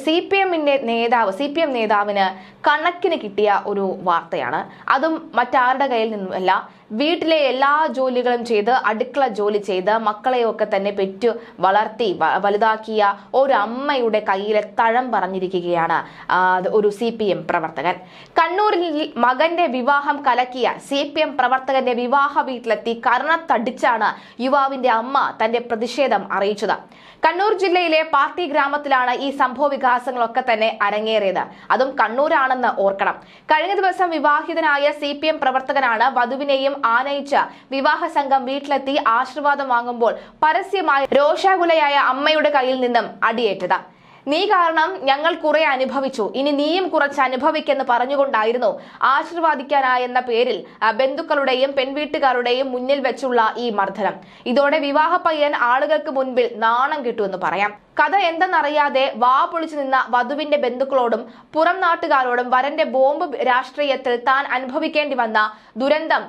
CPM നേതാവിന് കണക്കിന് കിട്ടിയ ഒരു വാർത്തയാണ്. അതും മറ്റാരുടെ കയ്യിൽ നിന്നുമല്ല, വീട്ടിലെ എല്ലാ ജോലികളും ചെയ്ത് അടുക്കള ജോലി ചെയ്ത് മക്കളെയൊക്കെ തന്നെ പെറ്റു വളർത്തി വലുതാക്കിയ ഒരു അമ്മയുടെ കയ്യിലെ തഴം പറഞ്ഞിരിക്കുകയാണ് ഒരു CPM പ്രവർത്തകൻ. കണ്ണൂരിൽ മകന്റെ വിവാഹം കലക്കിയ CPM പ്രവർത്തകന്റെ വിവാഹ വീട്ടിലെത്തി കർണത്തടിച്ചാണ് യുവാവിന്റെ അമ്മ തന്റെ പ്രതിഷേധം അറിയിച്ചത്. കണ്ണൂർ ജില്ലയിലെ പാർട്ടി ഗ്രാമത്തിലാണ് ഈ സംഭവ വികാസങ്ങളൊക്കെ തന്നെ അരങ്ങേറിയത്. അതും കണ്ണൂരാണെന്ന് ഓർക്കണം. കഴിഞ്ഞ ദിവസം വിവാഹിതനായ CPM പ്രവർത്തകനാണ് വധുവിനെയും ആനയിച്ച വിവാഹ സംഘം വീട്ടിലെത്തി ആശീർവാദം വാങ്ങുമ്പോൾ പരസ്യമായി രോഷാകുലയായ അമ്മയുടെ കയ്യിൽ നിന്നും അടിയേറ്റത്. നീ കാരണം ഞങ്ങൾ കുറെ അനുഭവിച്ചു, ഇനി നീയും കുറച്ച് അനുഭവിക്കെന്ന് പറഞ്ഞുകൊണ്ടായിരുന്നു ആശീർവാദിക്കാനായെന്ന പേരിൽ ബന്ധുക്കളുടെയും പെൺവീട്ടുകാരുടെയും മുന്നിൽ വെച്ചുള്ള ഈ മർദ്ദനം. ഇതോടെ വിവാഹ പയ്യൻ ആളുകൾക്ക് മുൻപിൽ നാണം കിട്ടുമെന്ന് പറയാം. കഥ എന്തെന്നറിയാതെ വാ പൊളിച്ചു നിന്ന വധുവിന്റെ ബന്ധുക്കളോടും പുറം നാട്ടുകാരോടും വരന്റെ ബോംബ് രാഷ്ട്രീയത്തിൽ താൻ അനുഭവിക്കേണ്ടി വന്ന ദുരന്തം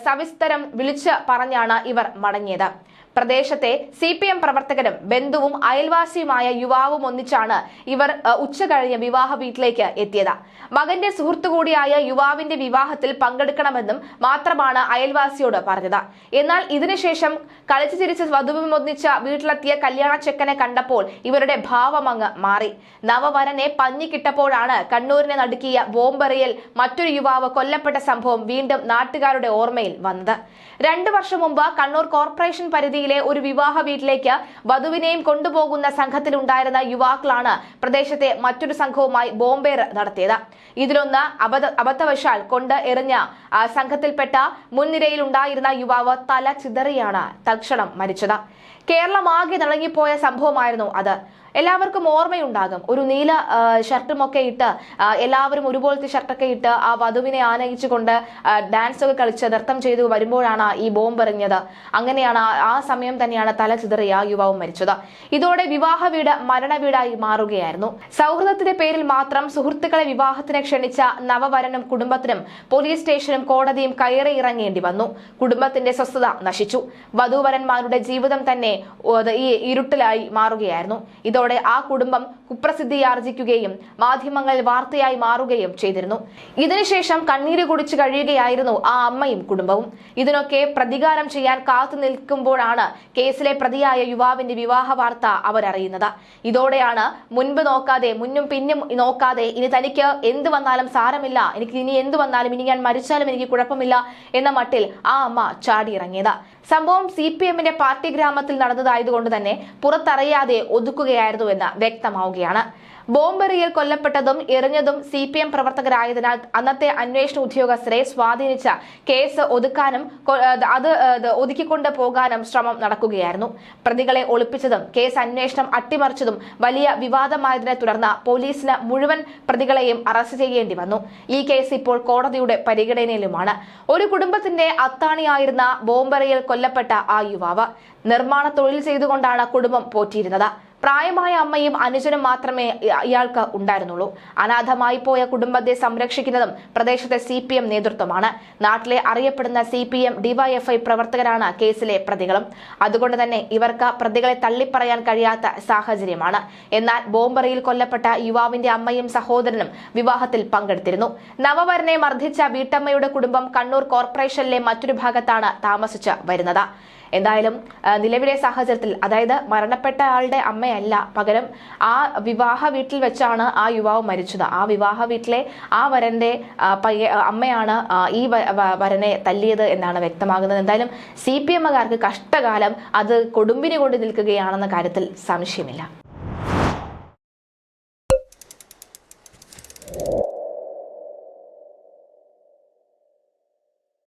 സവിസ്തരം വിളിച്ച് പറഞ്ഞാണ് ഇവർ മടങ്ങിയത്. പ്രദേശത്തെ CPM പ്രവർത്തകരും ബന്ധുവും അയൽവാസിയുമായ യുവാവും ഒന്നിച്ചാണ് ഇവർ ഉച്ചകഴിഞ്ഞ് വിവാഹ വീട്ടിലേക്ക് എത്തിയത്. മകന്റെ സുഹൃത്തു കൂടിയായ യുവാവിന്റെ വിവാഹത്തിൽ പങ്കെടുക്കണമെന്നും മാത്രമാണ് അയൽവാസിയോട് പറഞ്ഞത്. എന്നാൽ ഇതിനുശേഷം കളിച്ചു ചിരിച്ച് വധുവും ഒന്നിച്ച വീട്ടിലെത്തിയ കല്യാണ ചെക്കനെ കണ്ടപ്പോൾ ഇവരുടെ ഭാവം അങ്ങ് മാറി. നവവരനെ പഞ്ഞിക്കിട്ടപ്പോഴാണ് കണ്ണൂരിനെ നടുക്കിയ ബോംബെറിയൽ മറ്റൊരു യുവാവ് കൊല്ലപ്പെട്ട സംഭവം വീണ്ടും നാട്ടുകാരുടെ ഓർമ്മയിൽ വന്നത്. 2 വർഷം മുമ്പ് കണ്ണൂർ കോർപ്പറേഷൻ പരിധിയിലെ ഒരു വിവാഹ വീട്ടിലേക്ക് വധുവിനെയും കൊണ്ടുപോകുന്ന സംഘത്തിലുണ്ടായിരുന്ന യുവാക്കളാണ് പ്രദേശത്തെ മറ്റൊരു സംഘവുമായി ബോംബേർ നടത്തിയത്. ഇതിലൊന്ന് അബദ്ധവശാൽ കൊണ്ട് എറിഞ്ഞ സംഘത്തിൽപ്പെട്ട മുൻനിരയിൽ ഉണ്ടായിരുന്ന യുവാവ് തല ചിതറിയാണ് തൽക്ഷണം മരിച്ചത്. കേരളമാകെ നടുങ്ങിപ്പോയ സംഭവമായിരുന്നു അത്. എല്ലാവർക്കും ഓർമ്മയുണ്ടാകും, ഒരു നീല ഷർട്ടുമൊക്കെ ഇട്ട് എല്ലാവരും ഒരുപോലത്തെ ഷർട്ടൊക്കെ ഇട്ട് ആ വധുവിനെ ആനയിച്ചുകൊണ്ട് ഡാൻസ് ഒക്കെ കളിച്ച് നൃത്തം ചെയ്തു വരുമ്പോഴാണ് ഈ ബോംബ് എറിഞ്ഞത്. അങ്ങനെയാണ് ആ സമയം തന്നെയാണ് തല ചിതറിയ ആ യുവാവും മരിച്ചത്. ഇതോടെ വിവാഹ വീട് മരണവീടായി മാറുകയായിരുന്നു. സൗഹൃദത്തിന്റെ പേരിൽ മാത്രം സുഹൃത്തുക്കളെ വിവാഹത്തിന് ക്ഷണിച്ച നവവരനും കുടുംബത്തിനും പോലീസ് സ്റ്റേഷനും കോടതിയും കയറി ഇറങ്ങേണ്ടി വന്നു. കുടുംബത്തിന്റെ സ്വസ്ഥത നശിച്ചു. വധൂവരന്മാരുടെ ജീവിതം തന്നെ ഈ ഇരുട്ടിലായി മാറുകയായിരുന്നു. ഇതോടെ ആ കുടുംബം കുപ്രസിദ്ധിയാർജിക്കുകയും മാധ്യമങ്ങളിൽ വാർത്തയായി മാറുകയും ചെയ്തിരുന്നു. ഇതിനുശേഷം കണ്ണീര് കുടിച്ചു കഴിയുകയായിരുന്നു ആ അമ്മയും കുടുംബവും. ഇതിനൊക്കെ പ്രതികാരം ചെയ്യാൻ കാത്തു നിൽക്കുമ്പോഴാണ് കേസിലെ പ്രതിയായ യുവാവിന്റെ വിവാഹ വാർത്ത അവരറിയുന്നത്. ഇതോടെയാണ് മുൻപ് നോക്കാതെ മുന്നും പിന്നും നോക്കാതെ ഇനി തനിക്ക് എന്ത് വന്നാലും സാരമില്ല, എനിക്ക് ഇനി എന്ത് വന്നാലും, ഇനി ഞാൻ മരിച്ചാലും എനിക്ക് കുഴപ്പമില്ല എന്ന മട്ടിൽ ആ അമ്മ ചാടിയിറങ്ങിയത്. സംഭവം CPMന്റെ പാർട്ടി ഗ്രാമത്തിൽ നടന്നതായതുകൊണ്ട് തന്നെ പുറത്തറിയാതെ ഒതുക്കുകയായിരുന്നുവെന്ന് വ്യക്തമാവുകയാണ്. ബോംബെറിയിൽ കൊല്ലപ്പെട്ടതും എറിഞ്ഞതും CPM പ്രവർത്തകരായതിനാൽ അന്നത്തെ അന്വേഷണ ഉദ്യോഗസ്ഥരെ സ്വാധീനിച്ച കേസ് ഒതുക്കാനും അത് ഒതുക്കിക്കൊണ്ട് പോകാനും ശ്രമം നടക്കുകയായിരുന്നു. പ്രതികളെ ഒളിപ്പിച്ചതും കേസ് അന്വേഷണം അട്ടിമറിച്ചതും വലിയ വിവാദമായതിനെ തുടർന്ന് പോലീസിന് മുഴുവൻ പ്രതികളെയും അറസ്റ്റ് ചെയ്യേണ്ടി വന്നു. ഈ കേസ് ഇപ്പോൾ കോടതിയുടെ പരിഗണനയിലുമാണ്. ഒരു കുടുംബത്തിന്റെ അത്താണിയായിരുന്ന ബോംബെറിയിൽ കൊല്ലപ്പെട്ട ആ യുവാവ് നിർമ്മാണ തൊഴിൽ ചെയ്തുകൊണ്ടാണ് കുടുംബം പോറ്റിയിരുന്നത്. പ്രായമായ അമ്മയും അനുജനും മാത്രമേ ഇയാൾക്ക് ഉണ്ടായിരുന്നുള്ളൂ. അനാഥമായി പോയ കുടുംബത്തെ സംരക്ഷിക്കുന്നതും പ്രദേശത്തെ CPM നേതൃത്വമാണ്. നാട്ടിലെ അറിയപ്പെടുന്ന CPM DYFI പ്രവർത്തകരാണ് കേസിലെ പ്രതികളും. അതുകൊണ്ട് തന്നെ ഇവർക്ക് പ്രതികളെ തള്ളിപ്പറയാൻ കഴിയാത്ത സാഹചര്യമാണ്. എന്നാൽ ബോംബെറിയിൽ കൊല്ലപ്പെട്ട യുവാവിന്റെ അമ്മയും സഹോദരനും വിവാഹത്തിൽ പങ്കെടുത്തിരുന്നു. നവവരനെ മർദ്ദിച്ച വീട്ടമ്മയുടെ കുടുംബം കണ്ണൂർ കോർപ്പറേഷനിലെ മറ്റൊരു ഭാഗത്താണ് താമസിച്ച് വരുന്നത്. എന്തായാലും നിലവിലെ സാഹചര്യത്തിൽ, അതായത് മരണപ്പെട്ട ആളുടെ അമ്മയല്ല, പകരം ആ വിവാഹ വീട്ടിൽ വെച്ചാണ് ആ യുവാവ് മരിച്ചത്. ആ വിവാഹ വീട്ടിലെ ആ വരന്റെ അമ്മയാണ് ഈ വരനെ തല്ലിയത് എന്നാണ് വ്യക്തമാകുന്നത്. എന്തായാലും CPMകാർക്ക് കഷ്ടകാലം അത് കൊടുമ്പിനി കൊണ്ട് നിൽക്കുകയാണെന്ന കാര്യത്തിൽ സംശയമില്ല.